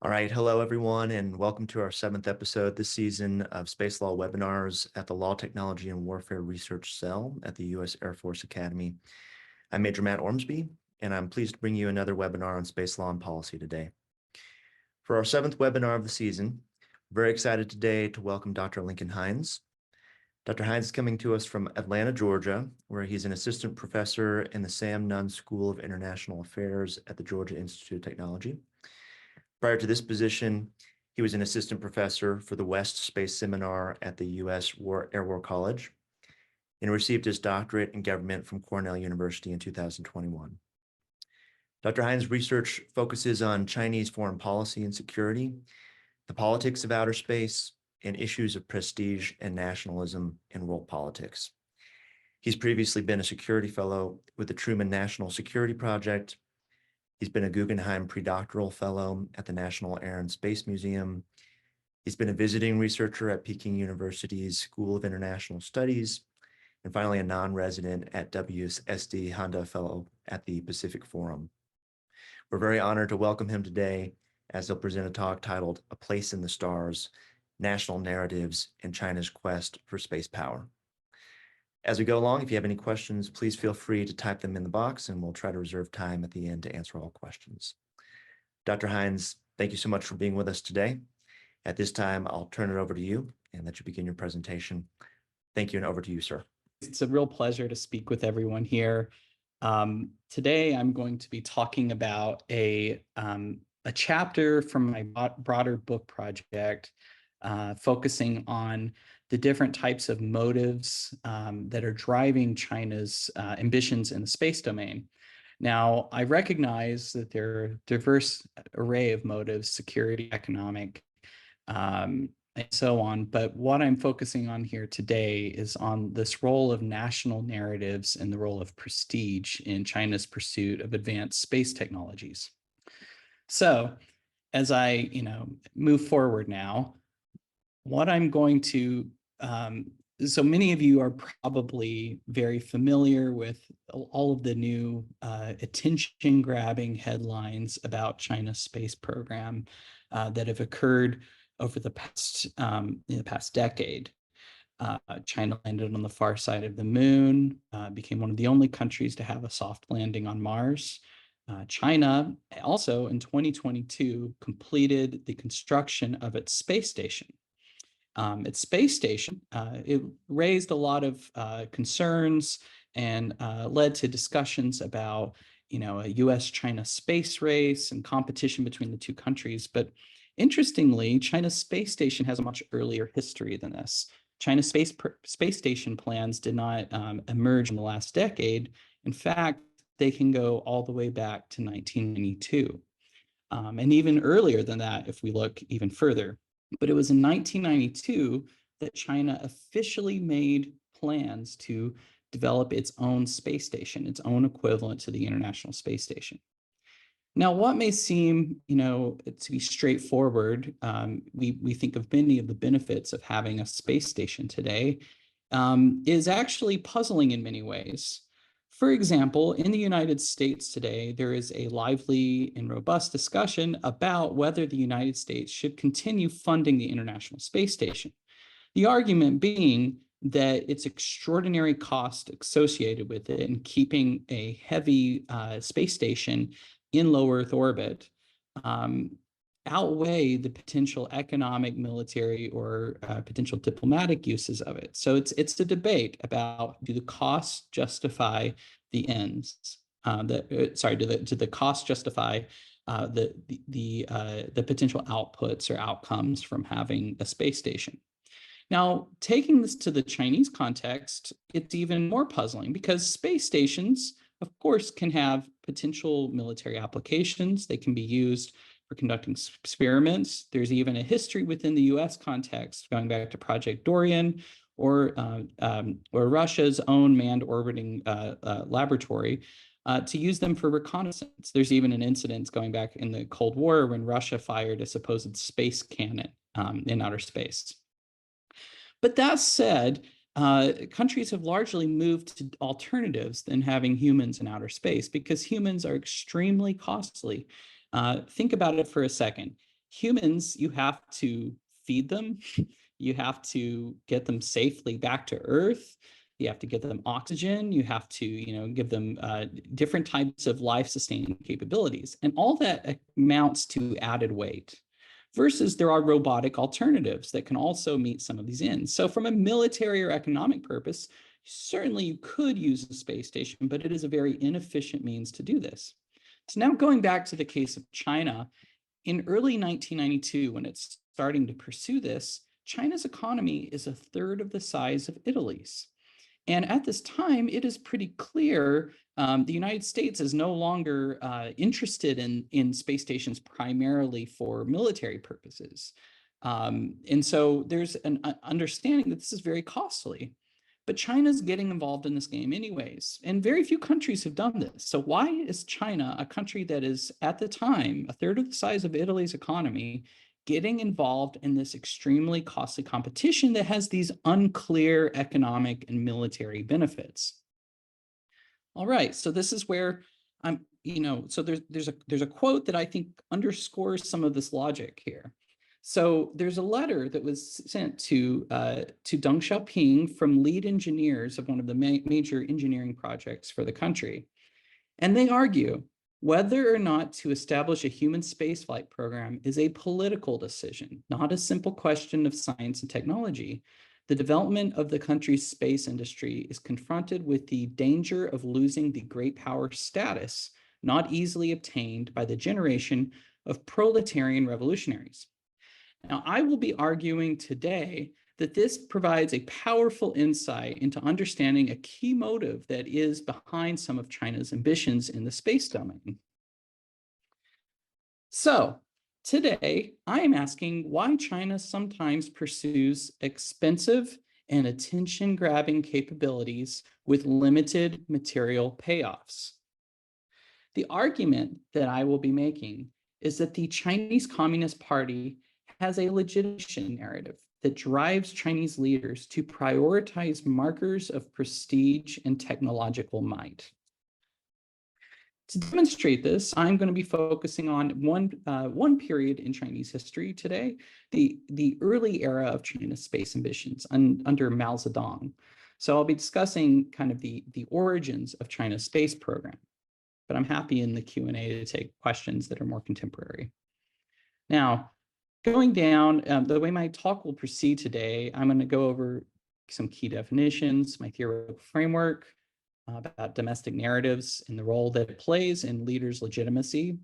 All right, hello everyone, and welcome to our seventh episode this season of Space Law webinars at the Law, Technology, and Warfare Research Cell at the U.S. Air Force Academy. I'm Major Matt Ormsbee, and I'm pleased to bring you another webinar on space law and policy today. For our seventh webinar of the season, very excited today to welcome Dr. Lincoln Hines. Dr. Hines is coming to us from Atlanta, Georgia, where he's an assistant professor in the Sam Nunn School of International Affairs at the Georgia Institute of Technology. Prior to this position, he was an assistant professor for the West Space Seminar at the U.S. Air War College and received his doctorate in government from Cornell University in 2021. Dr. Hines' research focuses on Chinese foreign policy and security, the politics of outer space, and issues of prestige and nationalism in world politics. He's previously been a security fellow with the Truman National Security Project. He's been a Guggenheim Predoctoral Fellow at the National Air and Space Museum. He's been a visiting researcher at Peking University's School of International Studies, and finally a non-resident at WSD Honda Fellow at the Pacific Forum. We're very honored to welcome him today as he'll present a talk titled A Place in the Stars, National Narratives in China's Quest for Space Power. As we go along, if you have any questions, please feel free to type them in the box and we'll try to reserve time at the end to answer all questions. Dr. Hines, thank you so much for being with us today. At this time, I'll turn it over to you and let you begin your presentation. Thank you, and over to you, sir. It's a real pleasure to speak with everyone here. Today, I'm going to be talking about a chapter from my broader book project, focusing on the different types of motives that are driving China's ambitions in the space domain. Now, I recognize that there are a diverse array of motives, security, economic, and so on. But what I'm focusing on here today is on this role of national narratives and the role of prestige in China's pursuit of advanced space technologies. So as I move forward now, what I'm going to, so many of you are probably very familiar with all of the new attention-grabbing headlines about China's space program that have occurred over the past decade. China landed on the far side of the moon, became one of the only countries to have a soft landing on Mars. China also in 2022 completed the construction of its space station. It raised a lot of concerns and led to discussions about, a U.S.-China space race and competition between the two countries. But interestingly, China's space station has a much earlier history than this. China's space station plans did not emerge in the last decade. In fact, they can go all the way back to 1992, and even earlier than that if we look even further. But it was in 1992 that China officially made plans to develop its own space station, its own equivalent to the International Space Station. Now, what may seem, to be straightforward, we think of many of the benefits of having a space station today, is actually puzzling in many ways. For example, in the United States today, there is a lively and robust discussion about whether the United States should continue funding the International Space Station. The argument being that its extraordinary cost associated with it and keeping a heavy space station in low Earth orbit outweigh the potential economic, military, or potential diplomatic uses of it. So it's a debate about, do the costs justify the ends? Do the costs justify the potential outputs or outcomes from having a space station? Now, taking this to the Chinese context, it's even more puzzling because space stations, of course, can have potential military applications. They can be used for conducting experiments. There's even a history within the US context going back to Project Dorian or Russia's own manned orbiting laboratory to use them for reconnaissance. There's even an incident going back in the Cold War when Russia fired a supposed space cannon in outer space. But that said, countries have largely moved to alternatives than having humans in outer space because humans are extremely costly. Think about it for a second. Humans, you have to feed them, you have to get them safely back to Earth, you have to get them oxygen, you have to, give them different types of life-sustaining capabilities, and all that amounts to added weight. Versus there are robotic alternatives that can also meet some of these ends. So from a military or economic purpose, certainly you could use a space station, but it is a very inefficient means to do this. So now going back to the case of China, in early 1992, when it's starting to pursue this, China's economy is a third of the size of Italy's. And at this time, it is pretty clear the United States is no longer interested in space stations primarily for military purposes. And so there's an understanding that this is very costly. But China's getting involved in this game anyways, and very few countries have done this. So why is China, a country that is at the time a third of the size of Italy's economy, getting involved in this extremely costly competition that has these unclear economic and military benefits? All right, so this is where so there's a quote that I think underscores some of this logic here. So there's a letter that was sent to Deng Xiaoping from lead engineers of one of the major engineering projects for the country. And they argue whether or not to establish a human spaceflight program is a political decision, not a simple question of science and technology. The development of the country's space industry is confronted with the danger of losing the great power status not easily obtained by the generation of proletarian revolutionaries. Now, I will be arguing today that this provides a powerful insight into understanding a key motive that is behind some of China's ambitions in the space domain. So today, I am asking why China sometimes pursues expensive and attention-grabbing capabilities with limited material payoffs. The argument that I will be making is that the Chinese Communist Party has a legitimation narrative that drives Chinese leaders to prioritize markers of prestige and technological might. To demonstrate this, I'm going to be focusing on one period in Chinese history today, the early era of China's space ambitions under Mao Zedong. So I'll be discussing kind of the origins of China's space program, but I'm happy in the Q&A to take questions that are more contemporary. Now, going down, the way my talk will proceed today, I'm going to go over some key definitions, my theoretical framework, about domestic narratives and the role that it plays in leaders' legitimacy,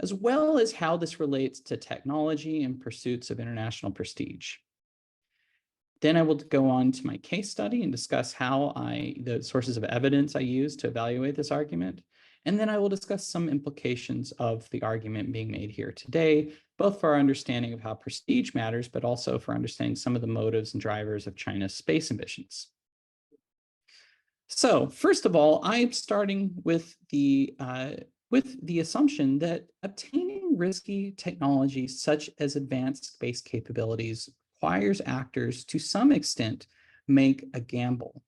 as well as how this relates to technology and pursuits of international prestige. Then I will go on to my case study and discuss the sources of evidence I use to evaluate this argument. And then I will discuss some implications of the argument being made here today, both for our understanding of how prestige matters, but also for understanding some of the motives and drivers of China's space ambitions. So first of all, I'm starting with the assumption that obtaining risky technologies such as advanced space capabilities requires actors to some extent make a gamble.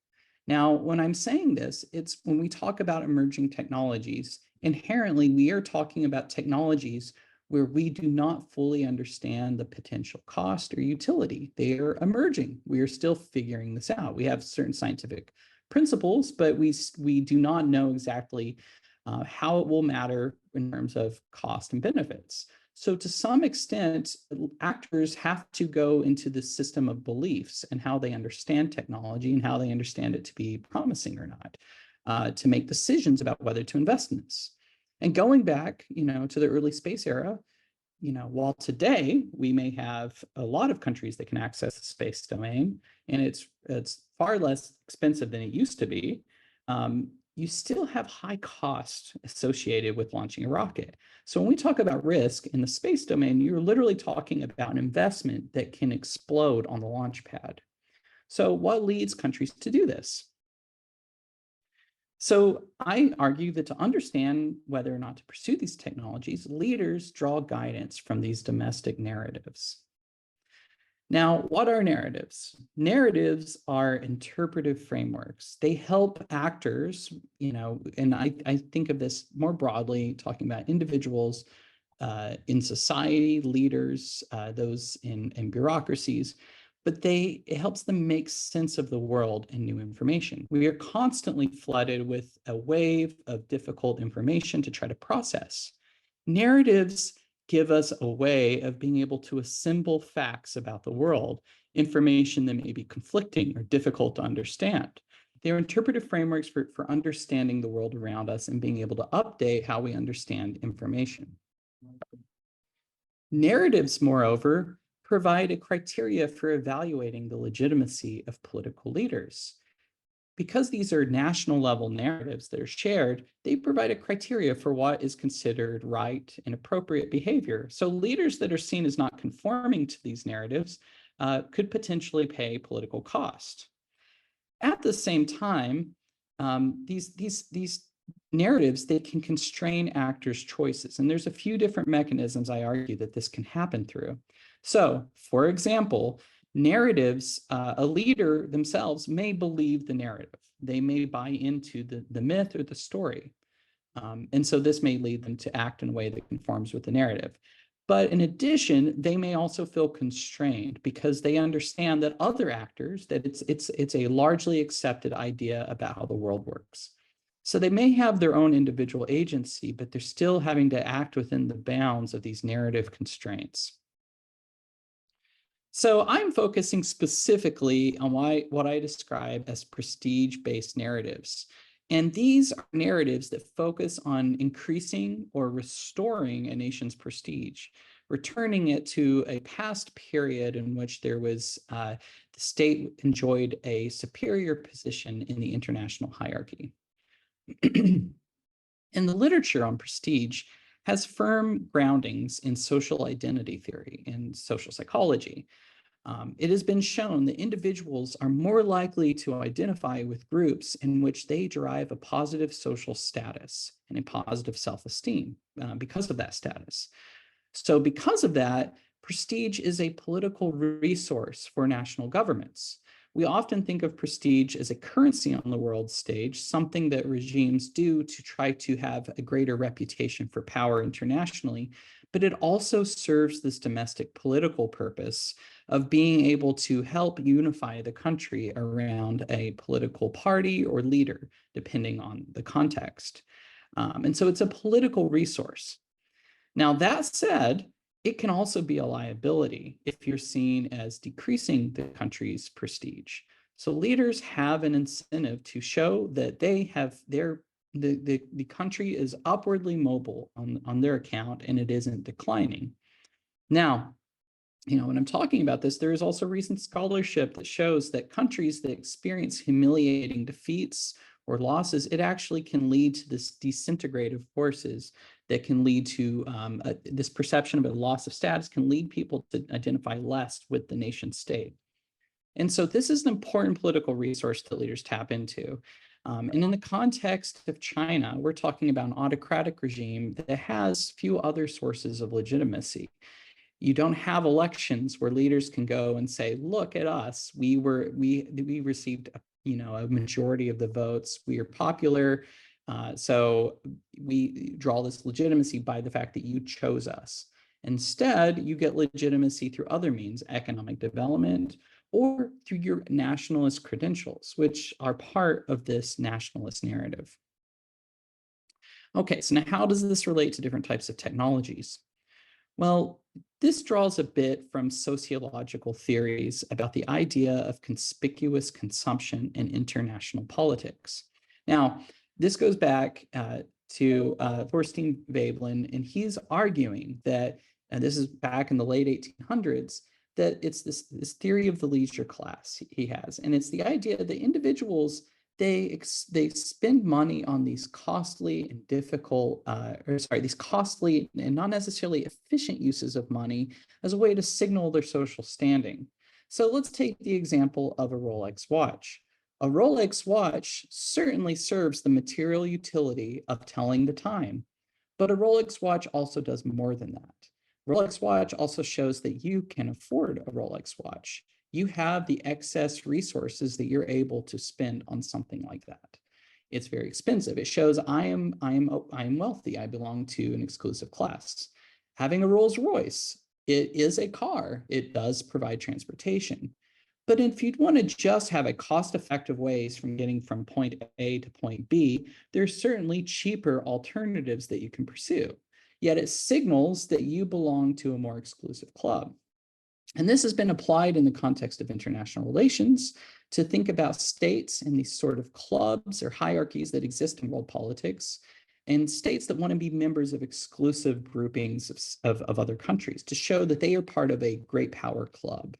Now, when I'm saying this, it's when we talk about emerging technologies, inherently we are talking about technologies where we do not fully understand the potential cost or utility. They are emerging. We are still figuring this out. We have certain scientific principles, but we do not know exactly how it will matter in terms of cost and benefits. So to some extent, actors have to go into the system of beliefs and how they understand technology and how they understand it to be promising or not, to make decisions about whether to invest in this. And going back, to the early space era, while today we may have a lot of countries that can access the space domain, and it's far less expensive than it used to be, you still have high costs associated with launching a rocket. So when we talk about risk in the space domain, you're literally talking about an investment that can explode on the launch pad. So what leads countries to do this? So I argue that to understand whether or not to pursue these technologies, leaders draw guidance from these domestic narratives. Now, what are narratives? Narratives are interpretive frameworks. They help actors, and I think of this more broadly, talking about individuals, in society, leaders, those in bureaucracies, but it helps them make sense of the world and new information. We are constantly flooded with a wave of difficult information to try to process. Narratives give us a way of being able to assemble facts about the world, information that may be conflicting or difficult to understand. They're interpretive frameworks for understanding the world around us and being able to update how we understand information. Narratives, moreover, provide a criteria for evaluating the legitimacy of political leaders. Because these are national level narratives that are shared, they provide a criteria for what is considered right and appropriate behavior. So leaders that are seen as not conforming to these narratives could potentially pay political cost. At the same time, these narratives, they can constrain actors' choices. And there's a few different mechanisms I argue that this can happen through. So, for example, narratives, a leader themselves may believe the narrative. They may buy into the myth or the story. And so this may lead them to act in a way that conforms with the narrative. But in addition, they may also feel constrained because they understand that other actors, that it's a largely accepted idea about how the world works. So they may have their own individual agency, but they're still having to act within the bounds of these narrative constraints. So I'm focusing specifically on what I describe as prestige-based narratives. And these are narratives that focus on increasing or restoring a nation's prestige, returning it to a past period in which there was the state enjoyed a superior position in the international hierarchy. And the literature on prestige has firm groundings in social identity theory and social psychology. It has been shown that individuals are more likely to identify with groups in which they derive a positive social status and a positive self-esteem because of that status. So because of that, prestige is a political resource for national governments. We often think of prestige as a currency on the world stage, something that regimes do to try to have a greater reputation for power internationally, but it also serves this domestic political purpose of being able to help unify the country around a political party or leader, depending on the context. And so it's a political resource. Now, that said, it can also be a liability if you're seen as decreasing the country's prestige. So leaders have an incentive to show that they have the country is upwardly mobile on their account and it isn't declining. Now, when I'm talking about this, there is also recent scholarship that shows that countries that experience humiliating defeats or losses, it actually can lead to this disintegrative forces that can lead to this perception of a loss of status can lead people to identify less with the nation state. And so this is an important political resource that leaders tap into. And in the context of China, we're talking about an autocratic regime that has few other sources of legitimacy. You don't have elections where leaders can go and say, look at us, we received a majority of the votes, we are popular, so we draw this legitimacy by the fact that you chose us. Instead, you get legitimacy through other means, economic development, or through your nationalist credentials, which are part of this nationalist narrative. Okay, so now how does this relate to different types of technologies? Well, this draws a bit from sociological theories about the idea of conspicuous consumption in international politics. Now, this goes back to Thorstein Veblen, and he's arguing that, and this is back in the late 1800s, that it's this theory of the leisure class he has. And it's the idea that individuals, they spend money on these costly and difficult, these costly and not necessarily efficient uses of money as a way to signal their social standing. So let's take the example of a Rolex watch. A Rolex watch certainly serves the material utility of telling the time, but a Rolex watch also does more than that. Rolex watch also shows that you can afford a Rolex watch. You have the excess resources that you're able to spend on something like that. It's very expensive. It shows I am wealthy. I belong to an exclusive class. Having a Rolls Royce, it is a car. It does provide transportation. But if you'd want to just have a cost-effective ways from getting from point A to point B, there's certainly cheaper alternatives that you can pursue. Yet it signals that you belong to a more exclusive club. And this has been applied in the context of international relations to think about states and these sort of clubs or hierarchies that exist in world politics, and states that want to be members of exclusive groupings of other countries to show that they are part of a great power club.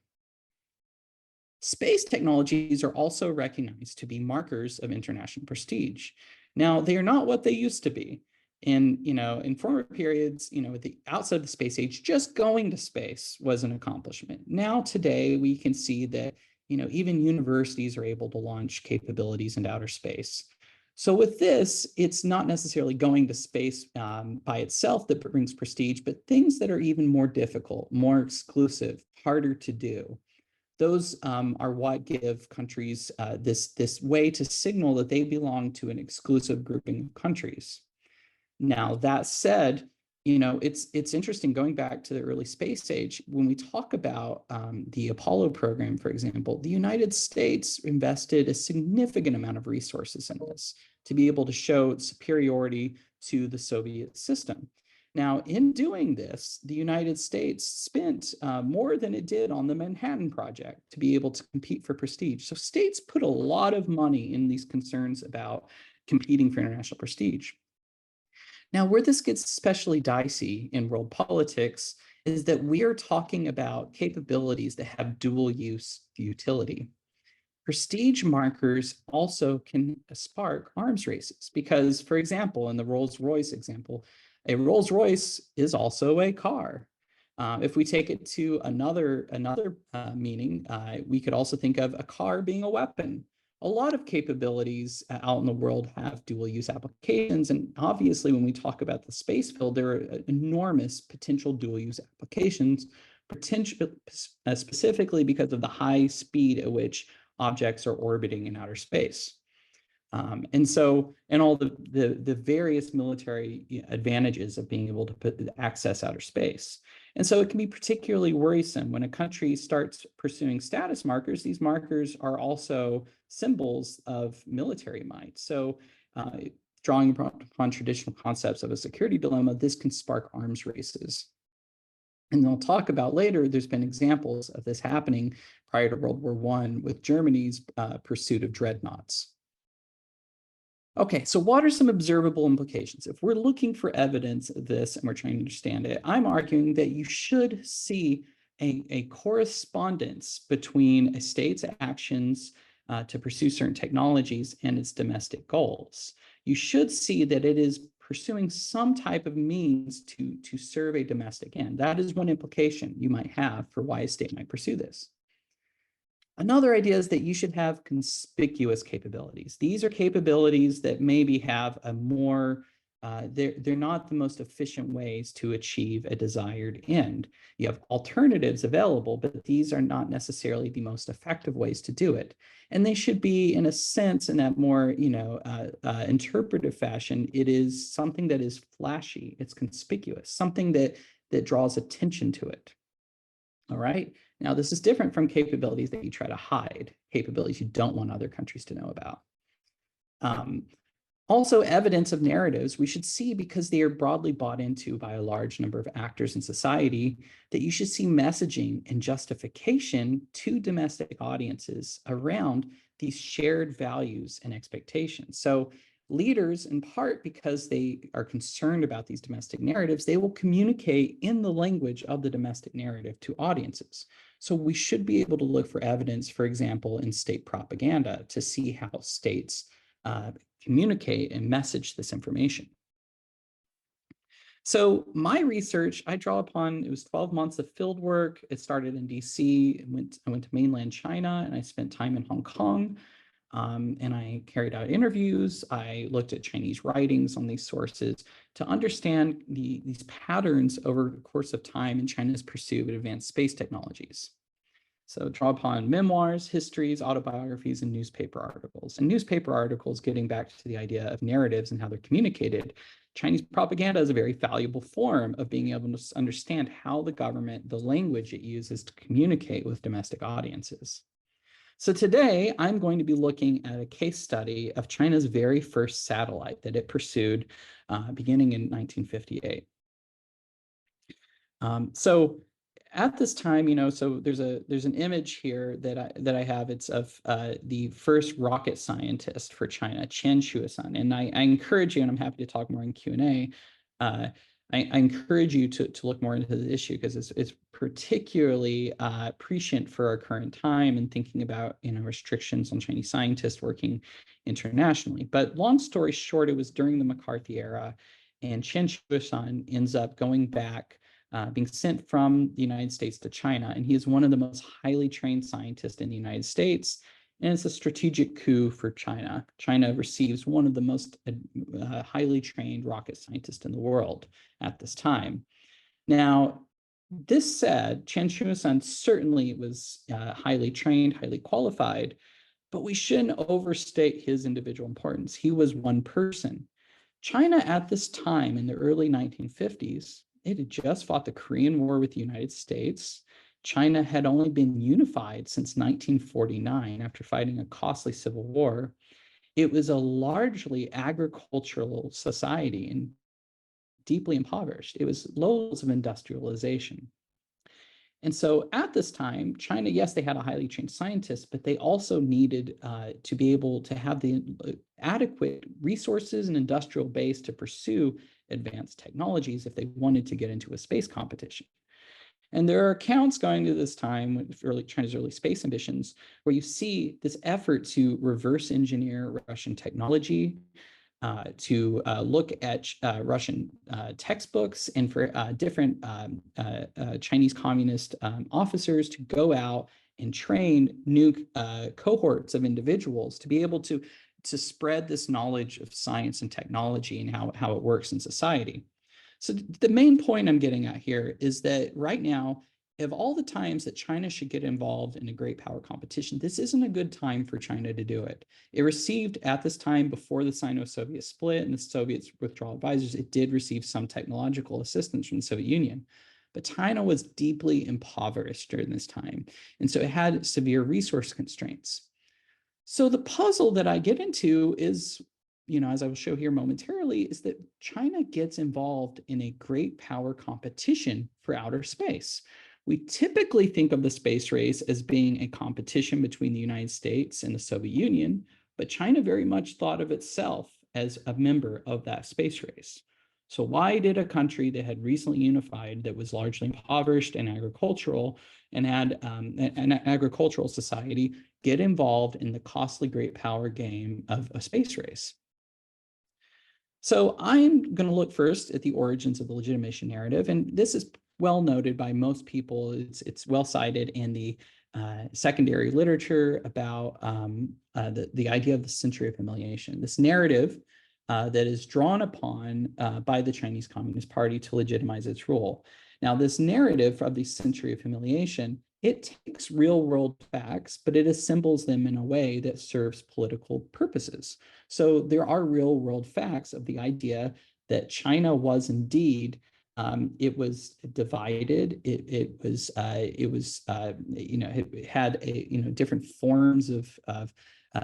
Space technologies are also recognized to be markers of international prestige. Now, they are not what they used to be. In former periods, at the outset of the space age, just going to space was an accomplishment. Now, today, we can see that, even universities are able to launch capabilities into outer space. So with this, it's not necessarily going to space by itself that brings prestige, but things that are even more difficult, more exclusive, harder to do. Those are what give countries this way to signal that they belong to an exclusive grouping of countries. Now, that said, it's interesting going back to the early space age. When we talk about the Apollo program, for example, the United States invested a significant amount of resources in this to be able to show superiority to the Soviet system. Now, in doing this, the United States spent more than it did on the Manhattan Project to be able to compete for prestige. So states put a lot of money in these concerns about competing for international prestige. Now, where this gets especially dicey in world politics is that we are talking about capabilities that have dual use utility. Prestige markers also can spark arms races because, for example, in the Rolls-Royce example, a Rolls-Royce is also a car. If we take it to another meaning, we could also think of a car being a weapon. A lot of capabilities out in the world have dual use applications. And obviously, when we talk about the space field, there are enormous potential dual use applications, specifically because of the high speed at which objects are orbiting in outer space. And all the various military advantages of being able to access outer space. And so it can be particularly worrisome when a country starts pursuing status markers. These markers are also symbols of military might. So drawing upon traditional concepts of a security dilemma, this can spark arms races. And they'll talk about later, there's been examples of this happening prior to World War I with Germany's pursuit of dreadnoughts. Okay, so what are some observable implications? If we're looking for evidence of this and we're trying to understand it, I'm arguing that you should see a correspondence between a state's actions to pursue certain technologies and its domestic goals. You should see that it is pursuing some type of means to serve a domestic end. That is one implication you might have for why a state might pursue this. Another idea is that you should have conspicuous capabilities. These are capabilities that maybe have a more, they're not the most efficient ways to achieve a desired end. You have alternatives available, but these are not necessarily the most effective ways to do it. And they should be, in a sense, in that more, interpretive fashion, it is something that is flashy, it's conspicuous, something that draws attention to it. All right. Now, this is different from capabilities that you try to hide, capabilities you don't want other countries to know about. Also, evidence of narratives we should see because they are broadly bought into by a large number of actors in society, that you should see messaging and justification to domestic audiences around these shared values and expectations. So leaders, in part because they are concerned about these domestic narratives, they will communicate in the language of the domestic narrative to audiences. So we should be able to look for evidence, for example, in state propaganda to see how states communicate and message this information. So my research, I draw upon, it was 12 months of field work. It started in DC, I went to mainland China, and I spent time in Hong Kong. And I carried out interviews. I looked at Chinese writings on these sources to understand these patterns over the course of time in China's pursuit of advanced space technologies. So draw upon memoirs, histories, autobiographies, and newspaper articles. And newspaper articles, getting back to the idea of narratives and how they're communicated, Chinese propaganda is a very valuable form of being able to understand how the government, the language it uses to communicate with domestic audiences. So today I'm going to be looking at a case study of China's very first satellite that it pursued beginning in 1958. So at this time, so there's an image here that I have. It's of the first rocket scientist for China, Chen Shuasan. And I encourage you, and I'm happy to talk more in Q&A. I encourage you to look more into the issue because it's particularly prescient for our current time and thinking about restrictions on Chinese scientists working internationally. But long story short, it was during the McCarthy era, and Chen Shuasan ends up going back, being sent from the United States to China. And he is one of the most highly trained scientists in the United States. And it's a strategic coup for China. China receives one of the most highly trained rocket scientists in the world at this time. Now, this said, Chen Shuasan certainly was highly trained, highly qualified, but we shouldn't overstate his individual importance. He was one person. China at this time in the early 1950s, it had just fought the Korean War with the United States. China had only been unified since 1949 after fighting a costly civil war. It was a largely agricultural society and deeply impoverished. It was low levels of industrialization. And so at this time, China, yes, they had a highly trained scientist, but they also needed to be able to have the adequate resources and industrial base to pursue advanced technologies if they wanted to get into a space competition. And there are accounts going to this time with China's early space ambitions where you see this effort to reverse engineer Russian technology, to look at Russian textbooks and for different Chinese communist officers to go out and train new cohorts of individuals to be able to spread this knowledge of science and technology and how it works in society. So the main point I'm getting at here is that right now, of all the times that China should get involved in a great power competition, this isn't a good time for China to do it. It received at this time, before the Sino-Soviet split and the Soviets withdrawal advisors, it did receive some technological assistance from the Soviet Union. But China was deeply impoverished during this time. And so it had severe resource constraints. So the puzzle that I get into is, as I will show here momentarily, is that China gets involved in a great power competition for outer space. We typically think of the space race as being a competition between the United States and the Soviet Union, but China very much thought of itself as a member of that space race. So why did a country that had recently unified, that was largely impoverished and agricultural and had an agricultural society, get involved in the costly great power game of a space race? So I'm going to look first at the origins of the legitimation narrative, and this is well noted by most people. It's well cited in the secondary literature about the idea of the century of humiliation. This narrative that is drawn upon by the Chinese Communist Party to legitimize its rule. Now, this narrative of the century of humiliation, it takes real world facts, but it assembles them in a way that serves political purposes. So there are real world facts of the idea that China was indeed, it was divided. It had different forms of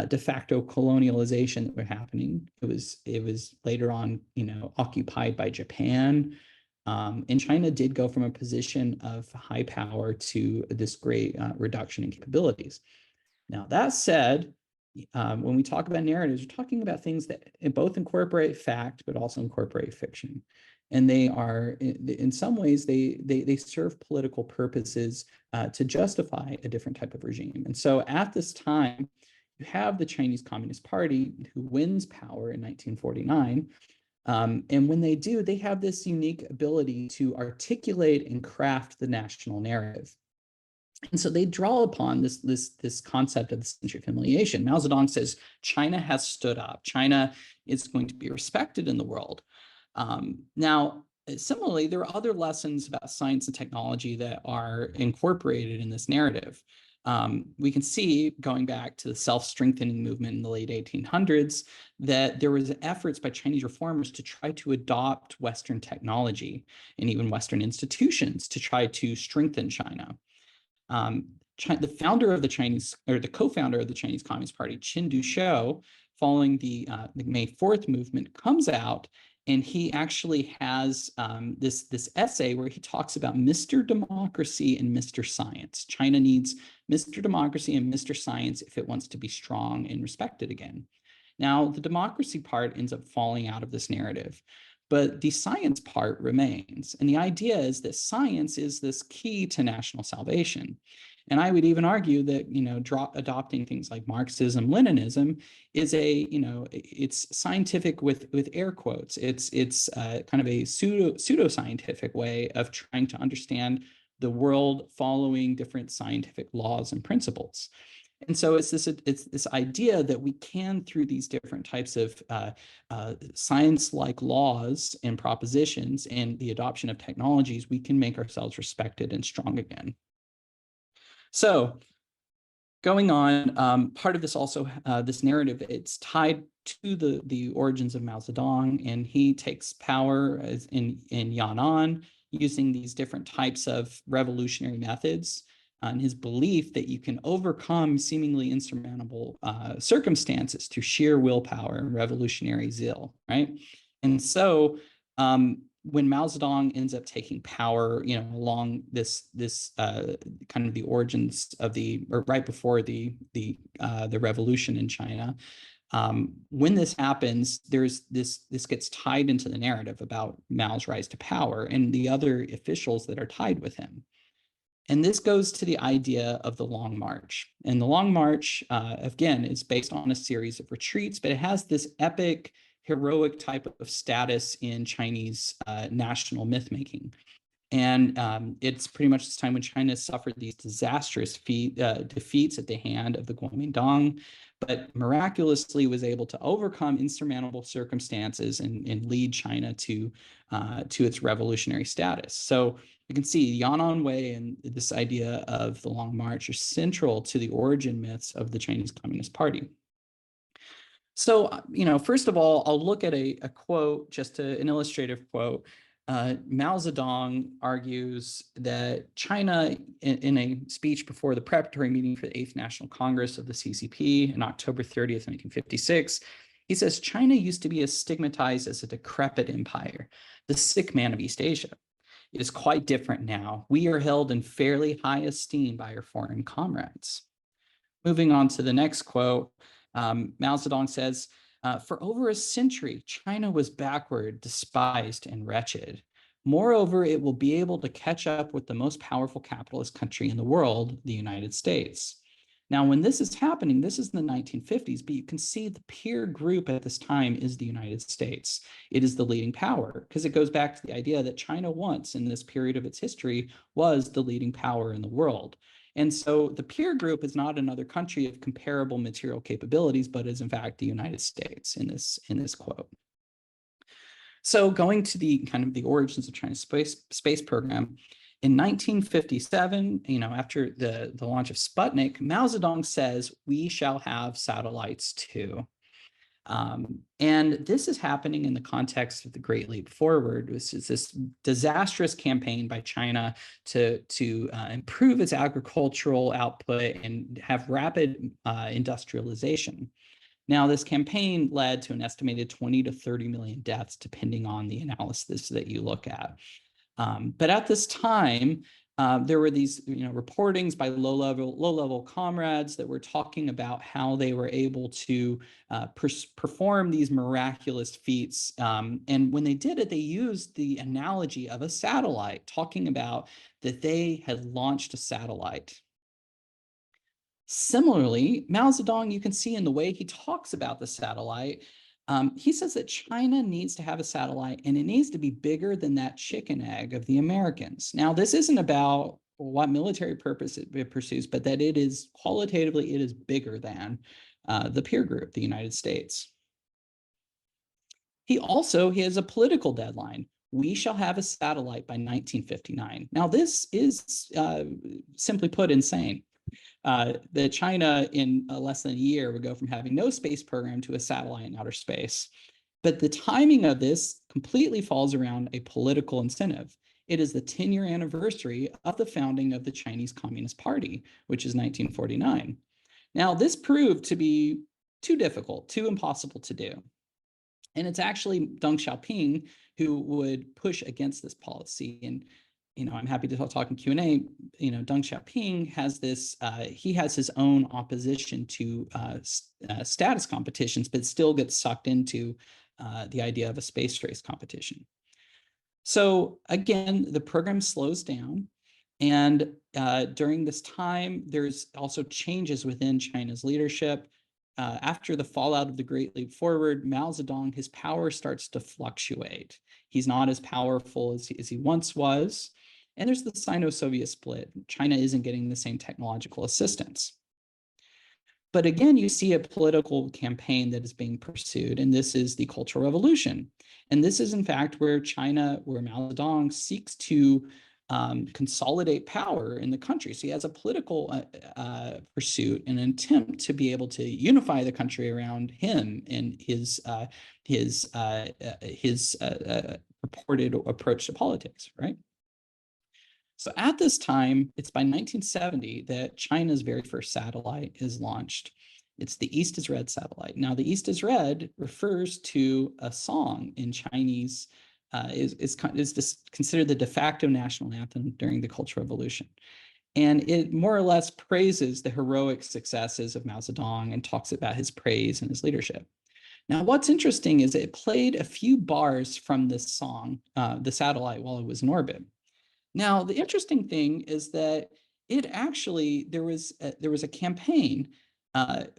de facto colonialization that were happening. It was later on, occupied by Japan. And China did go from a position of high power to this great reduction in capabilities. Now, that said, when we talk about narratives, we're talking about things that both incorporate fact, but also incorporate fiction. And they are, in some ways, they serve political purposes to justify a different type of regime. And so at this time, you have the Chinese Communist Party who wins power in 1949. And when they do, they have this unique ability to articulate and craft the national narrative. And so they draw upon this concept of the century of humiliation. Mao Zedong says, China has stood up. China is going to be respected in the world. Now, similarly, there are other lessons about science and technology that are incorporated in this narrative. We can see, going back to the self-strengthening movement in the late 1800s, that there was efforts by Chinese reformers to try to adopt Western technology and even Western institutions to try to strengthen China. The founder of the Chinese, or the co-founder of the Chinese Communist Party, Qin Dushou, following the May 4th movement, comes out and he actually has this essay where he talks about Mr. Democracy and Mr. Science. China needs Mr. Democracy and Mr. Science if it wants to be strong and respected again. Now, the democracy part ends up falling out of this narrative, but the science part remains. And the idea is that science is this key to national salvation. And I would even argue that, adopting things like Marxism, Leninism is it's scientific with air quotes. It's kind of a pseudo-scientific way of trying to understand the world following different scientific laws and principles. And so it's this idea that we can, through these different types of science-like laws and propositions and the adoption of technologies, we can make ourselves respected and strong again. So going on, part of this also, this narrative, it's tied to the origins of Mao Zedong, and he takes power in Yan'an using these different types of revolutionary methods, and his belief that you can overcome seemingly insurmountable circumstances through sheer willpower and revolutionary zeal, right? And so when Mao Zedong ends up taking power, along this kind of the origins of or right before the revolution in China, when this happens, this gets tied into the narrative about Mao's rise to power and the other officials that are tied with him. And this goes to the idea of the Long March. And the Long March, again, is based on a series of retreats, but it has this epic, heroic type of status in Chinese national myth-making. And it's pretty much this time when China suffered these disastrous defeats at the hand of the Kuomintang, but miraculously was able to overcome insurmountable circumstances and lead China to its revolutionary status. So you can see Yan'an Wei and this idea of the Long March are central to the origin myths of the Chinese Communist Party. So, first of all, I'll look at a quote, just an illustrative quote. Mao Zedong argues that China, in a speech before the preparatory meeting for the 8th National Congress of the CCP on October 30th, 1956, he says, China used to be stigmatized as a decrepit empire, the sick man of East Asia. It is quite different now. We are held in fairly high esteem by our foreign comrades. Moving on to the next quote, Mao Zedong says, for over a century, China was backward, despised, and wretched. Moreover, it will be able to catch up with the most powerful capitalist country in the world, the United States. Now, when this is happening, this is in the 1950s, but you can see the peer group at this time is the United States. It is the leading power, because it goes back to the idea that China once, in this period of its history, was the leading power in the world. And so the peer group is not another country of comparable material capabilities, but is in fact the United States in this quote. So going to the kind of the origins of China's space program, in 1957, after the launch of Sputnik, Mao Zedong says, we shall have satellites too. And this is happening in the context of the Great Leap Forward, which is this disastrous campaign by China to improve its agricultural output and have rapid industrialization. Now, this campaign led to an estimated 20 to 30 million deaths, depending on the analysis that you look at. But at this time, there were these reportings by low-level comrades that were talking about how they were able to perform these miraculous feats. And when they did it, they used the analogy of a satellite, talking about that they had launched a satellite. Similarly, Mao Zedong, you can see in the way he talks about the satellite, he says that China needs to have a satellite and it needs to be bigger than that chicken egg of the Americans. Now, this isn't about what military purpose it pursues, but that it is qualitatively, it is bigger than the peer group, the United States. He has a political deadline. We shall have a satellite by 1959. Now, this is simply put insane. that China in less than a year would go from having no space program to a satellite in outer space. But the timing of this completely falls around a political incentive. It is the 10-year anniversary of the founding of the Chinese Communist Party, which is 1949. Now, this proved to be too difficult, too impossible to do. And it's actually Deng Xiaoping who would push against this policy. And I'm happy to talk in Q&A. Deng Xiaoping has this, he has his own opposition to status competitions, but still gets sucked into the idea of a space race competition. So again, the program slows down. And during this time, there's also changes within China's leadership. After the fallout of the Great Leap Forward, Mao Zedong, his power starts to fluctuate. He's not as powerful as he once was. And there's the Sino-Soviet split. China isn't getting the same technological assistance. But again, you see a political campaign that is being pursued, and this is the Cultural Revolution. And this is, in fact, where Mao Zedong seeks to consolidate power in the country. So he has a political pursuit, an attempt to be able to unify the country around him and his purported approach to politics, right? So at this time, it's by 1970 that China's very first satellite is launched. It's the East is Red satellite. Now, the East is Red refers to a song in Chinese, is considered the de facto national anthem during the Cultural Revolution. And it more or less praises the heroic successes of Mao Zedong and talks about his praise and his leadership. Now, what's interesting is it played a few bars from this song, the satellite, while it was in orbit. Now, the interesting thing is that there was a campaign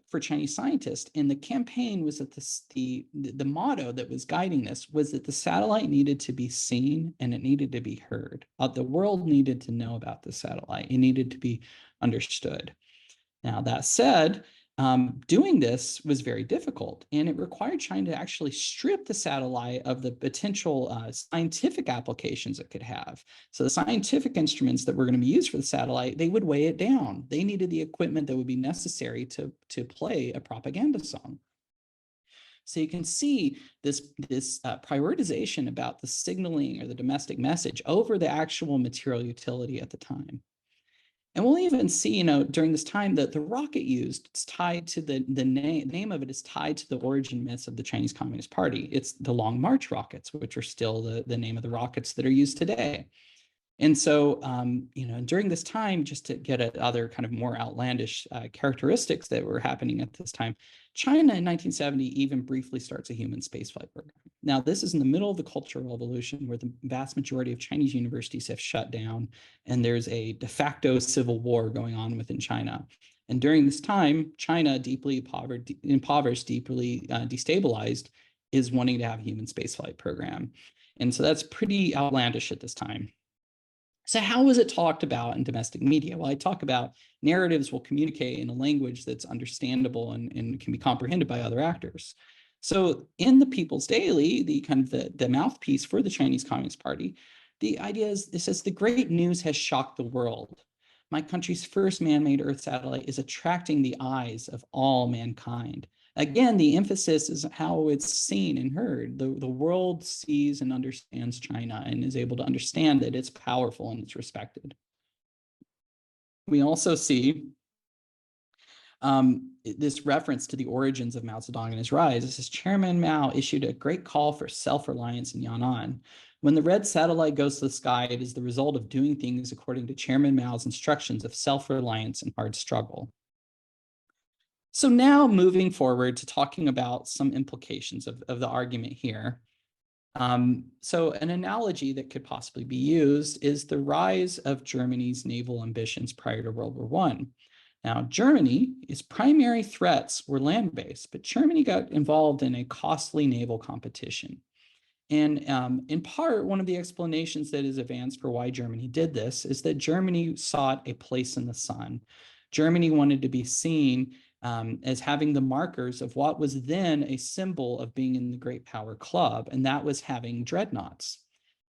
for Chinese scientists, and the campaign was that the motto that was guiding this was that the satellite needed to be seen and it needed to be heard. The world needed to know about the satellite. It needed to be understood. Now, that said, doing this was very difficult, and it required China to actually strip the satellite of the potential scientific applications it could have. So the scientific instruments that were going to be used for the satellite, they would weigh it down. They needed the equipment that would be necessary to play a propaganda song. So you can see this prioritization about the signaling or the domestic message over the actual material utility at the time. And we'll even see, during this time that the rocket used, it's tied to the name of it is tied to the origin myths of the Chinese Communist Party. It's the Long March rockets, which are still the name of the rockets that are used today. And so, during this time, just to get at other kind of more outlandish characteristics that were happening at this time, China in 1970 even briefly starts a human spaceflight program. Now, this is in the middle of the Cultural Revolution, where the vast majority of Chinese universities have shut down, and there's a de facto civil war going on within China. And during this time, China, deeply impoverished, deeply destabilized, is wanting to have a human spaceflight program. And so that's pretty outlandish at this time. So how was it talked about in domestic media? Well, I talk about narratives will communicate in a language that's understandable and can be comprehended by other actors. So in the People's Daily, the mouthpiece for the Chinese Communist Party, the idea is, it says, the great news has shocked the world. My country's first man-made Earth satellite is attracting the eyes of all mankind. Again, the emphasis is how it's seen and heard. The world sees and understands China and is able to understand that it's powerful and it's respected. We also see this reference to the origins of Mao Zedong and his rise. This is Chairman Mao issued a great call for self-reliance in Yan'an. When the red satellite goes to the sky, it is the result of doing things according to Chairman Mao's instructions of self-reliance and hard struggle. So now moving forward to talking about some implications of the argument here. So an analogy that could possibly be used is the rise of Germany's naval ambitions prior to World War I. Now, Germany's primary threats were land-based, but Germany got involved in a costly naval competition. And in part, one of the explanations that is advanced for why Germany did this is that Germany sought a place in the sun. Germany wanted to be seen as having the markers of what was then a symbol of being in the Great Power Club, and that was having dreadnoughts.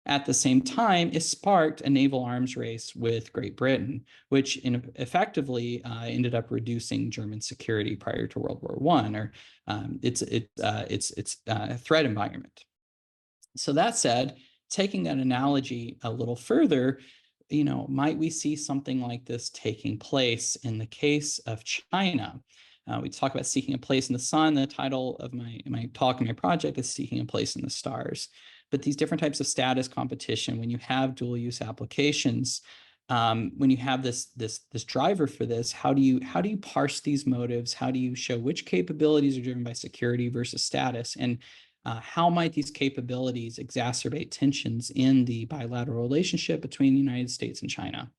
At the same time, it sparked a naval arms race with Great Britain, which effectively ended up reducing German security prior to World War I, or its threat environment. So that said, taking that analogy a little further, might we see something like this taking place in the case of China? We talk about seeking a place in the sun. The title of my talk and my project is Seeking a Place in the Stars. But these different types of status competition, when you have dual use applications, when you have this driver for this, how do you parse these motives? How do you show which capabilities are driven by security versus status? And how might these capabilities exacerbate tensions in the bilateral relationship between the United States and China?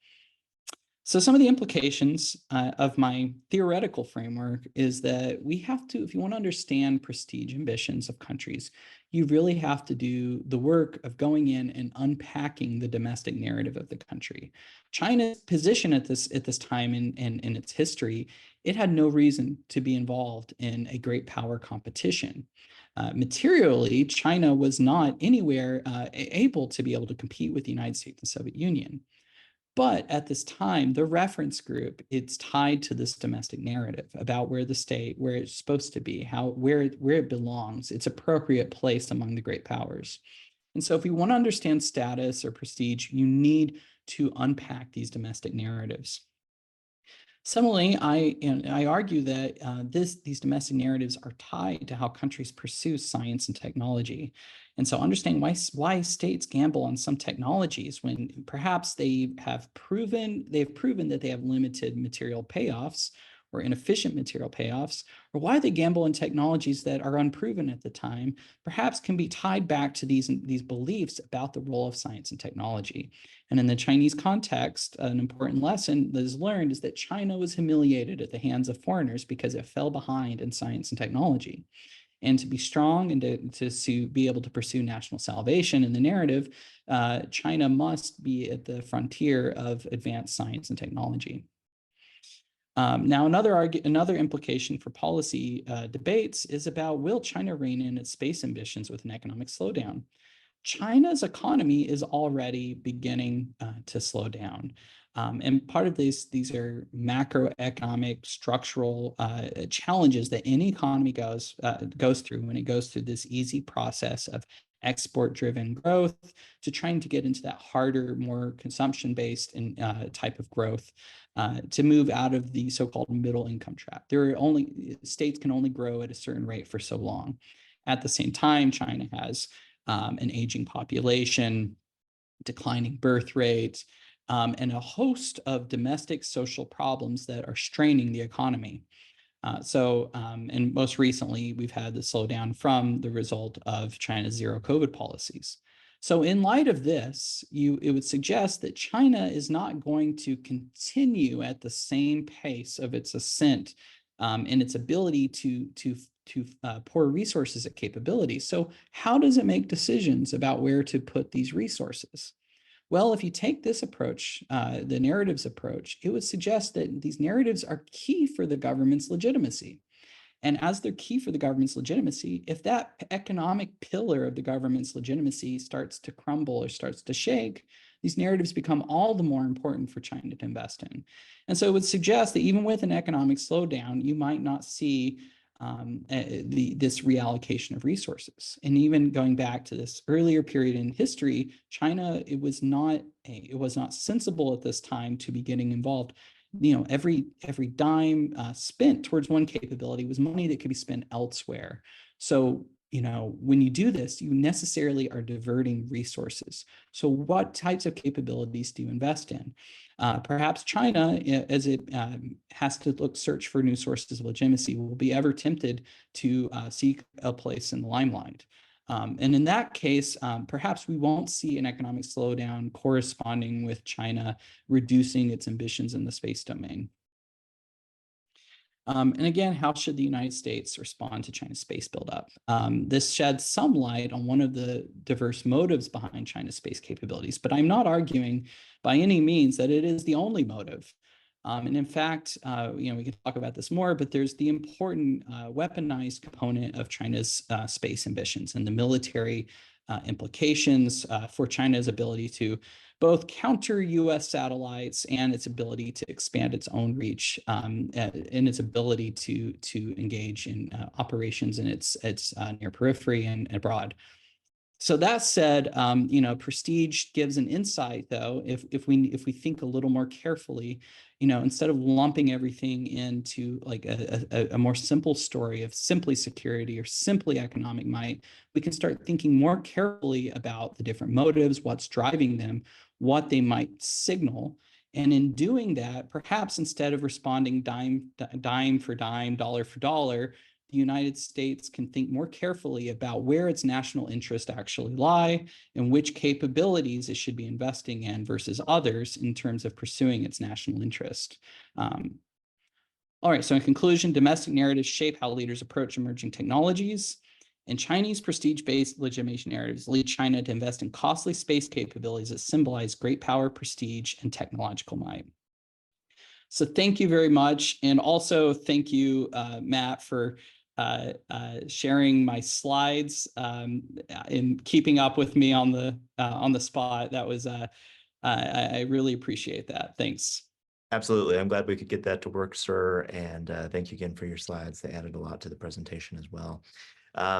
So some of the implications of my theoretical framework is that we have to, if you want to understand prestige ambitions of countries, you really have to do the work of going in and unpacking the domestic narrative of the country. China's position at this time in its history, it had no reason to be involved in a great power competition. Materially, China was not anywhere able to be able to compete with the United States and Soviet Union. But at this time, the reference group, it's tied to this domestic narrative about where the state, where it's supposed to be, where it belongs, its appropriate place among the great powers. And so if we want to understand status or prestige, you need to unpack these domestic narratives. Similarly, I argue that these domestic narratives are tied to how countries pursue science and technology. And so understanding why states gamble on some technologies when perhaps they've proven that they have limited material payoffs or inefficient material payoffs, or why they gamble in technologies that are unproven at the time, perhaps can be tied back to these beliefs about the role of science and technology. And in the Chinese context, an important lesson that is learned is that China was humiliated at the hands of foreigners because it fell behind in science and technology. And to be strong and to be able to pursue national salvation in the narrative, China must be at the frontier of advanced science and technology. Now, another implication for policy debates is about, will China rein in its space ambitions with an economic slowdown? China's economy is already beginning to slow down. And part of these are macroeconomic structural challenges that any economy goes through when it goes through this easy process of export-driven growth to trying to get into that harder, more consumption-based and type of growth to move out of the so-called middle income trap. States can only grow at a certain rate for so long. At the same time, China has an aging population, declining birth rate, and a host of domestic social problems that are straining the economy. And most recently, we've had the slowdown from the result of China's zero COVID policies. So in light of this, it would suggest that China is not going to continue at the same pace of its ascent and its ability to pour resources at capabilities. So how does it make decisions about where to put these resources? Well, if you take this approach, the narratives approach, it would suggest that these narratives are key for the government's legitimacy. And as they're key for the government's legitimacy, if that economic pillar of the government's legitimacy starts to crumble or starts to shake, these narratives become all the more important for China to invest in. And so it would suggest that even with an economic slowdown, you might not see this reallocation of resources. And even going back to this earlier period in history, China, it was not sensible at this time to be getting involved. Every dime spent towards one capability was money that could be spent elsewhere. So when you do this, you necessarily are diverting resources. So what types of capabilities do you invest in? Perhaps China, as it has to search for new sources of legitimacy, will be ever tempted to seek a place in the limelight. And in that case, perhaps we won't see an economic slowdown corresponding with China reducing its ambitions in the space domain. And again, how should the United States respond to China's space buildup? This sheds some light on one of the diverse motives behind China's space capabilities, but I'm not arguing by any means that it is the only motive. And in fact, we can talk about this more, but there's the important weaponized component of China's space ambitions and the military implications for China's ability to both counter US satellites and its ability to expand its own reach and its ability to engage in operations in its near periphery and abroad. So that said, prestige gives an insight, though, if we think a little more carefully, instead of lumping everything into like a more simple story of simply security or simply economic might, we can start thinking more carefully about the different motives, what's driving them, what they might signal. And in doing that, perhaps instead of responding dime for dime, dollar for dollar, the United States can think more carefully about where its national interests actually lie and which capabilities it should be investing in versus others in terms of pursuing its national interest. All right, so in conclusion, domestic narratives shape how leaders approach emerging technologies, and Chinese prestige-based legitimation narratives lead China to invest in costly space capabilities that symbolize great power, prestige, and technological might. So thank you very much. And also thank you, Matt, for sharing my slides and keeping up with me on the spot. That was, I really appreciate that. Thanks. Absolutely. I'm glad we could get that to work, sir. And thank you again for your slides. They added a lot to the presentation as well.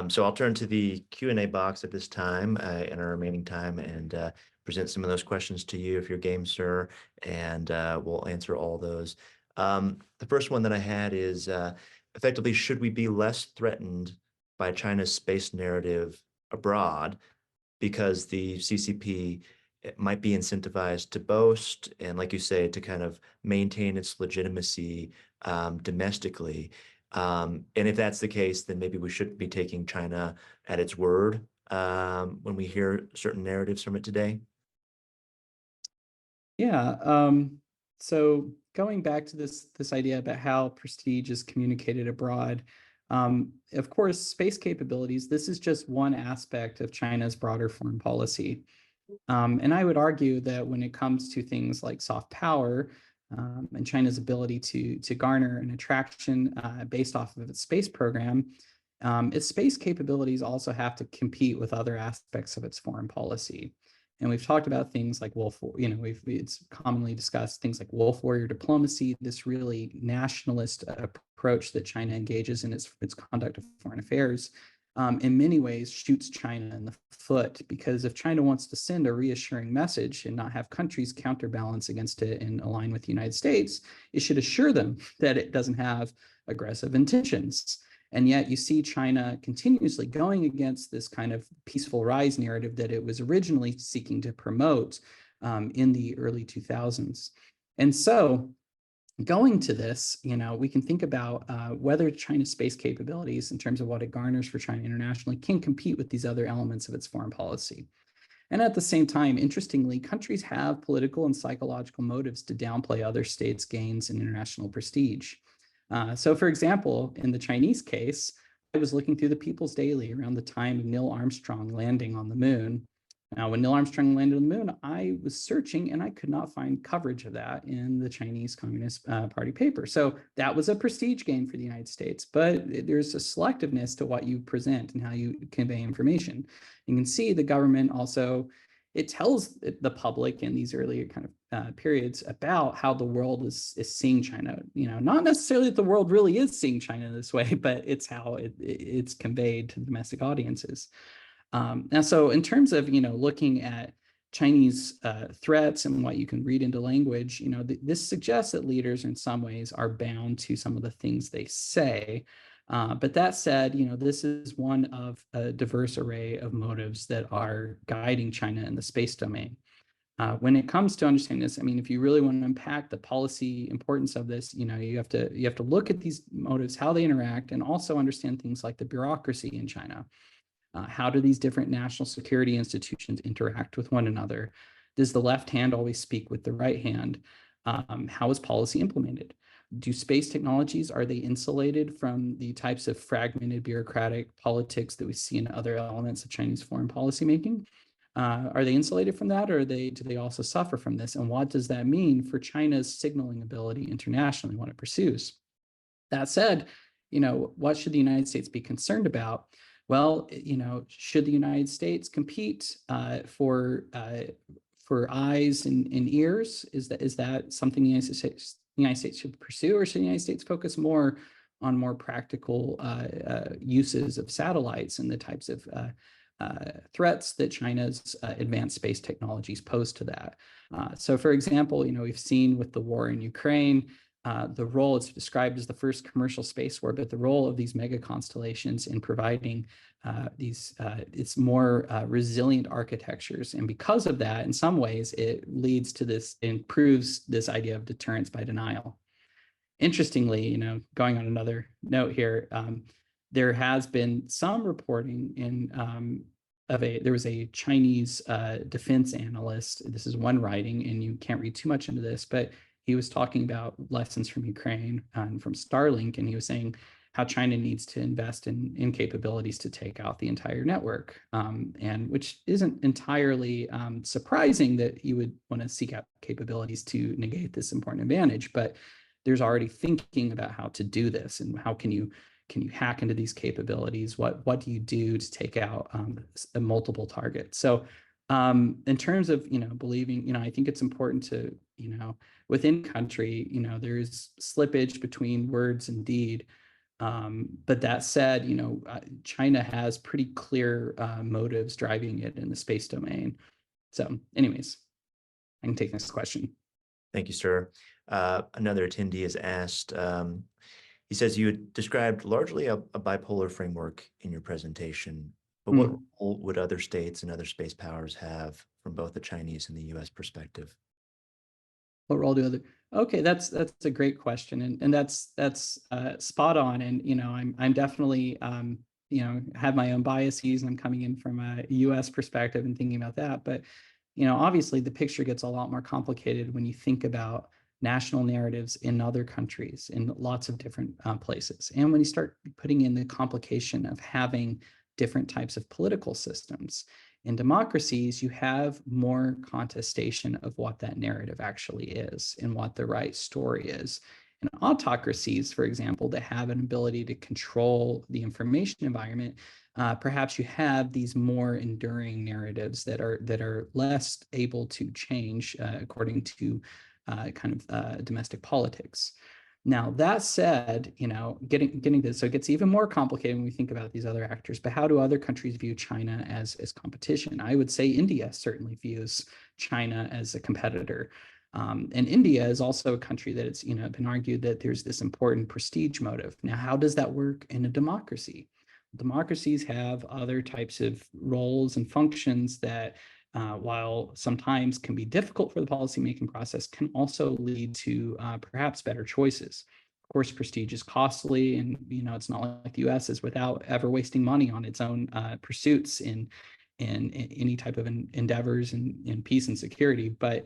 So I'll turn to the Q&A box at this time in our remaining time and present some of those questions to you if you're game, sir, and we'll answer all those. The first one that I had is effectively, should we be less threatened by China's space narrative abroad because the CCP might be incentivized to boast and, like you say, to kind of maintain its legitimacy domestically? And if that's the case, then maybe we shouldn't be taking China at its word when we hear certain narratives from it today. Yeah. So going back to this idea about how prestige is communicated abroad, of course, space capabilities, this is just one aspect of China's broader foreign policy. And I would argue that when it comes to things like soft power and China's ability to garner an attraction based off of its space program, its space capabilities also have to compete with other aspects of its foreign policy. And we've talked about things like it's commonly discussed things like wolf warrior diplomacy, this really nationalist approach that China engages in its conduct of foreign affairs. In many ways shoots China in the foot, because if China wants to send a reassuring message and not have countries counterbalance against it and align with the United States, it should assure them that it doesn't have aggressive intentions. And yet you see China continuously going against this kind of peaceful rise narrative that it was originally seeking to promote in the early 2000s. And so going to this, we can think about whether China's space capabilities in terms of what it garners for China internationally can compete with these other elements of its foreign policy. And at the same time, interestingly, countries have political and psychological motives to downplay other states' gains in international prestige. So for example, in the Chinese case, I was looking through the People's Daily around the time of Neil Armstrong landing on the moon. Now, when Neil Armstrong landed on the moon, I was searching and I could not find coverage of that in the Chinese Communist Party paper. So that was a prestige gain for the United States, but there's a selectiveness to what you present and how you convey information. You can see the government also, it tells the public in these earlier kind of periods about how the world is seeing China. Not necessarily that the world really is seeing China this way, but it's how it's conveyed to domestic audiences. Now, so in terms of looking at Chinese threats and what you can read into language, this suggests that leaders in some ways are bound to some of the things they say. But that said, this is one of a diverse array of motives that are guiding China in the space domain. When it comes to understanding this, I mean, if you really want to unpack the policy importance of this, you have to look at these motives, how they interact, and also understand things like the bureaucracy in China. How do these different national security institutions interact with one another? Does the left hand always speak with the right hand? How is policy implemented? Do space technologies, are they insulated from the types of fragmented bureaucratic politics that we see in other elements of Chinese foreign policy making? Are they insulated from that, or do they also suffer from this? And what does that mean for China's signaling ability internationally when it pursues? That said, what should the United States be concerned about? Well, should the United States compete for eyes and ears? Is that something the United States should pursue, or should the United States focus more on more practical uses of satellites and the types of threats that China's advanced space technologies pose to that? So, for example, we've seen with the war in Ukraine, the role it's described as the first commercial space war, but the role of these mega constellations in providing it's more resilient architectures. And because of that, in some ways, it leads to this, improves this idea of deterrence by denial. Interestingly, going on another note here, there has been some reporting there was a Chinese defense analyst. This is one writing, and you can't read too much into this, but he was talking about lessons from Ukraine and from Starlink, and he was saying how China needs to invest in capabilities to take out the entire network, and which isn't entirely surprising that you would want to seek out capabilities to negate this important advantage, but there's already thinking about how to do this, and how can you hack into these capabilities? What do you do to take out a multiple target? So in terms of believing, I think it's important to within country, there's slippage between words and deed. But that said, China has pretty clear motives driving it in the space domain. So, anyways, I can take this question. Thank you, sir. Another attendee has asked, he says you had described largely a bipolar framework in your presentation, but what role would other states and other space powers have from both the Chinese and the US perspective? What role do other? Okay, that's a great question, and that's spot on. And I'm definitely have my own biases, and I'm coming in from a U.S. perspective and thinking about that. But obviously, the picture gets a lot more complicated when you think about national narratives in other countries, in lots of different places, and when you start putting in the complication of having different types of political systems. In democracies, you have more contestation of what that narrative actually is and what the right story is. In autocracies, for example, that have an ability to control the information environment, perhaps you have these more enduring narratives that are less able to change according to domestic politics. Now, that said, getting this, so it gets even more complicated when we think about these other actors. But how do other countries view China as competition? I would say India certainly views China as a competitor. And India is also a country that it's been argued that there's this important prestige motive. Now, how does that work in a democracy? Democracies have other types of roles and functions that while sometimes can be difficult for the policymaking process, can also lead to perhaps better choices. Of course, prestige is costly, and it's not like the U.S. is without ever wasting money on its own pursuits in any type of endeavors in peace and security. But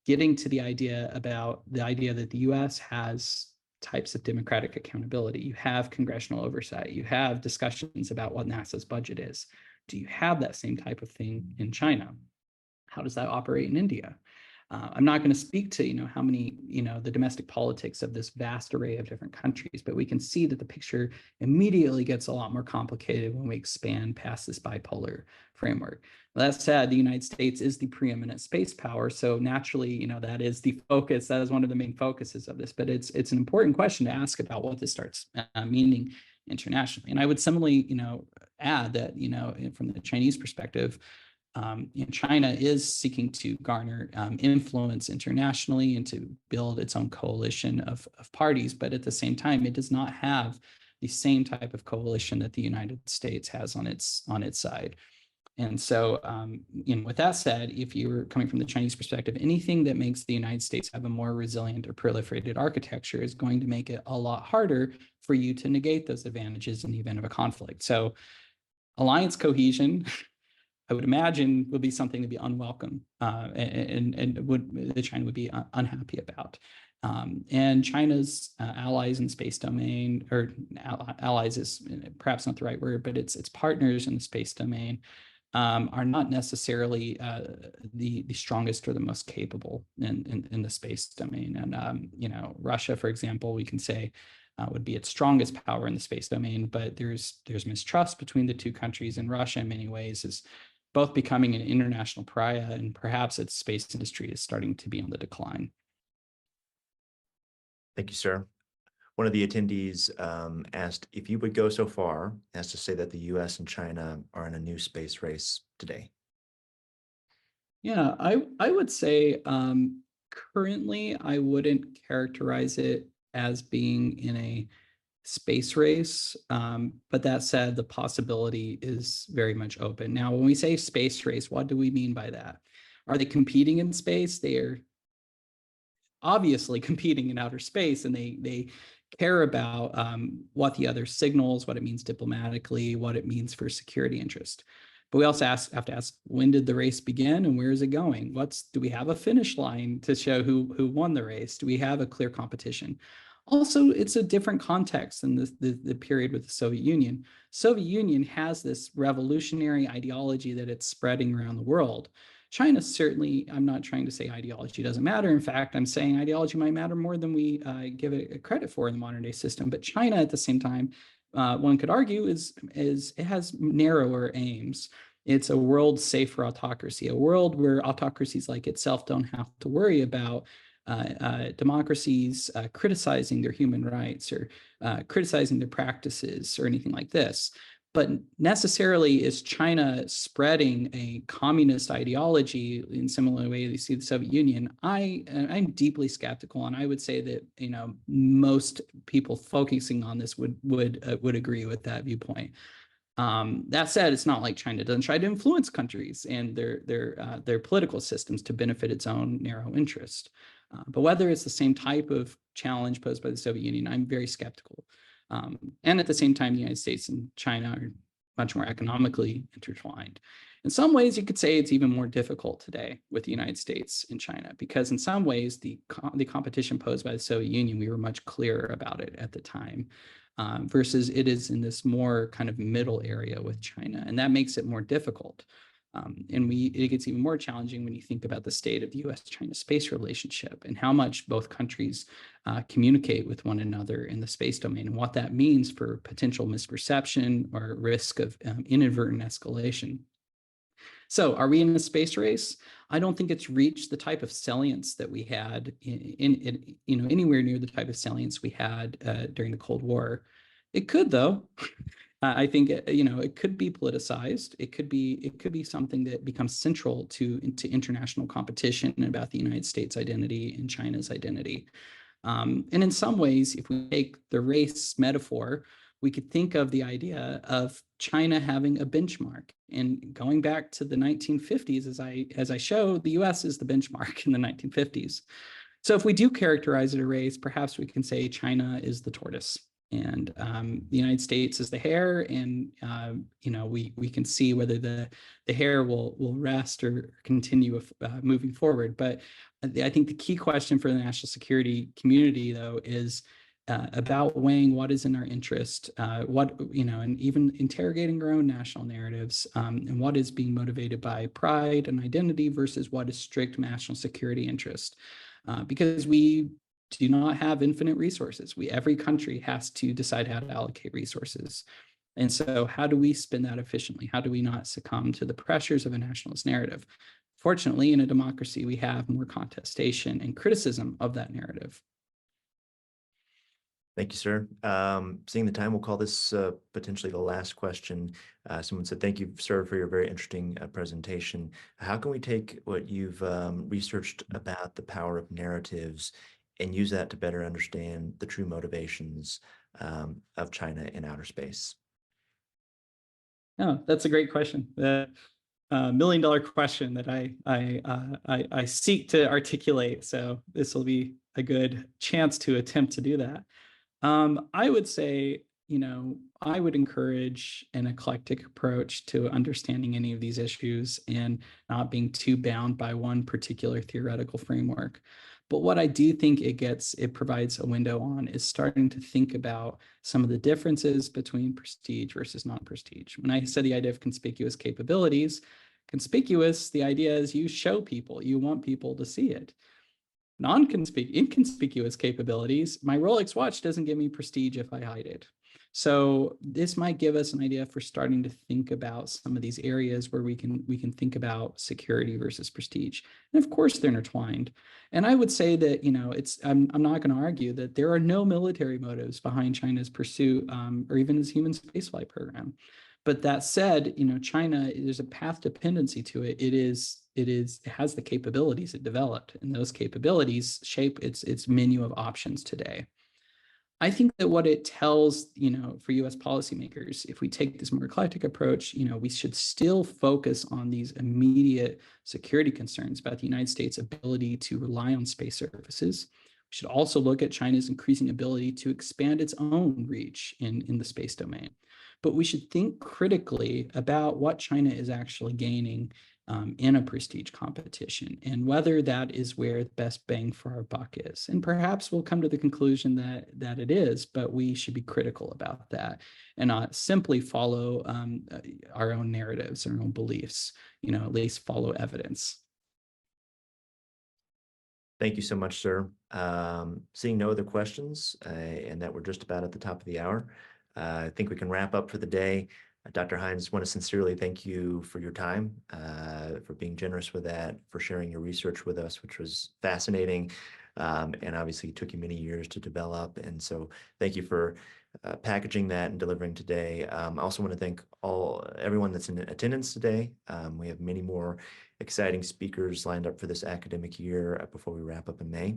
getting to the idea that the U.S. has types of democratic accountability, you have congressional oversight, you have discussions about what NASA's budget is. Do you have that same type of thing in China? How does that operate in India? I'm not going to speak to how many the domestic politics of this vast array of different countries, but we can see that the picture immediately gets a lot more complicated when we expand past this bipolar framework. That said, the United States is the preeminent space power, so naturally, that is the focus. That is one of the main focuses of this. But it's an important question to ask about what this starts meaning internationally. And I would similarly, add that from the Chinese perspective, China is seeking to garner influence internationally and to build its own coalition of parties, but at the same time, it does not have the same type of coalition that the United States has on its side. And so, with that said, if you're coming from the Chinese perspective, anything that makes the United States have a more resilient or proliferated architecture is going to make it a lot harder for you to negate those advantages in the event of a conflict. So, alliance cohesion, I would imagine, would be something to be unwelcome, and China would be unhappy about. And China's allies in the space domain, or allies is perhaps not the right word, but its partners in the space domain are not necessarily the strongest or the most capable in the space domain. And Russia, for example, we can say would be its strongest power in the space domain. But there's mistrust between the two countries, and Russia, in many ways, is both becoming an international pariah, and perhaps its space industry is starting to be on the decline. Thank you, sir. One of the attendees asked if you would go so far as to say that the US and China are in a new space race today. Yeah, I would say currently I wouldn't characterize it as being in a space race. But that said, the possibility is very much open. Now, when we say space race, what do we mean by that? Are they competing in space? They are obviously competing in outer space, and they care about what the other signals, what it means diplomatically, what it means for security interest. But we also have to ask, when did the race begin and where is it going? Do we have a finish line to show who won the race? Do we have a clear competition? Also, it's a different context than the period with the Soviet Union. Soviet Union has this revolutionary ideology that it's spreading around the world. China certainly, I'm not trying to say ideology doesn't matter. In fact, I'm saying ideology might matter more than we give it credit for in the modern day system. But China, at the same time, one could argue, is it has narrower aims. It's a world safe for autocracy, a world where autocracies like itself don't have to worry about democracies criticizing their human rights or criticizing their practices or anything like this. But necessarily, is China spreading a communist ideology in similar way they see the Soviet Union? I'm deeply skeptical, and I would say that most people focusing on this would agree with that viewpoint. That said, it's not like China doesn't try to influence countries and their political systems to benefit its own narrow interest. But whether it's the same type of challenge posed by the Soviet Union, I'm very skeptical. And at the same time, the United States and China are much more economically intertwined. In some ways, you could say it's even more difficult today with the United States and China, because in some ways, the competition posed by the Soviet Union, we were much clearer about it at the time, versus it is in this more kind of middle area with China. And that makes it more difficult. And it gets even more challenging when you think about the state of the US-China space relationship and how much both countries communicate with one another in the space domain, and what that means for potential misperception or risk of inadvertent escalation. So are we in a space race? I don't think it's reached the type of salience that we had anywhere near the type of salience we had during the Cold War. It could, though. I think it could be politicized. It could be something that becomes central to international competition about the United States identity and China's identity. And in some ways, if we take the race metaphor, we could think of the idea of China having a benchmark. And going back to the 1950s, as I showed, the US is the benchmark in the 1950s. So if we do characterize it a race, perhaps we can say China is the tortoise, and the United States is the hare. And we can see whether the hare will rest or continue moving forward. But I think the key question for the national security community, though, is about weighing what is in our interest, and even interrogating our own national narratives, and what is being motivated by pride and identity versus what is strict national security interest. Because we do not have infinite resources. Every country has to decide how to allocate resources. And so how do we spend that efficiently? How do we not succumb to the pressures of a nationalist narrative? Fortunately, in a democracy, we have more contestation and criticism of that narrative. Thank you, sir. Seeing the time, we'll call this potentially the last question. Someone said, thank you, sir, for your very interesting presentation. How can we take what you've researched about the power of narratives and use that to better understand the true motivations of China in outer space? Oh, that's a great question. The $1 million question that I seek to articulate. So this will be a good chance to attempt to do that. I would say, I would encourage an eclectic approach to understanding any of these issues and not being too bound by one particular theoretical framework. But what I do think it provides a window on is starting to think about some of the differences between prestige versus non-prestige. When I said the idea of conspicuous capabilities, conspicuous, the idea is you show people, you want people to see it. inconspicuous capabilities, my Rolex watch doesn't give me prestige if I hide it. So this might give us an idea for starting to think about some of these areas where we can think about security versus prestige. And of course, they're intertwined. And I would say that, I'm not going to argue that there are no military motives behind China's pursuit, or even its human spaceflight program. But that said, China, there's a path dependency to it. It has the capabilities it developed, and those capabilities shape its menu of options today. I think that what it tells, for US policymakers, if we take this more eclectic approach, we should still focus on these immediate security concerns about the United States' ability to rely on space services. We should also look at China's increasing ability to expand its own reach in the space domain. But we should think critically about what China is actually gaining in a prestige competition, and whether that is where the best bang for our buck is. And perhaps we'll come to the conclusion that it is, but we should be critical about that and not simply follow our own narratives, our own beliefs, at least follow evidence. Thank you so much, sir. Seeing no other questions, and that we're just about at the top of the hour, I think we can wrap up for the day. Dr. Hines, want to sincerely thank you for your time, for being generous with that, for sharing your research with us, which was fascinating, and obviously took you many years to develop. And so thank you for packaging that and delivering today. I also want to thank everyone that's in attendance today. We have many more exciting speakers lined up for this academic year before we wrap up in May.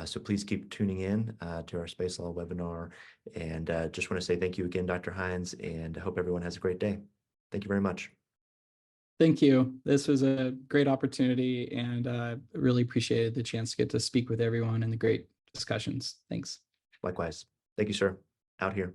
So please keep tuning in to our Space Law webinar. And just want to say thank you again, Dr. Hines, and I hope everyone has a great day. Thank you very much. Thank you. This was a great opportunity, and really appreciated the chance to get to speak with everyone and the great discussions. Thanks. Likewise. Thank you, sir. Out here.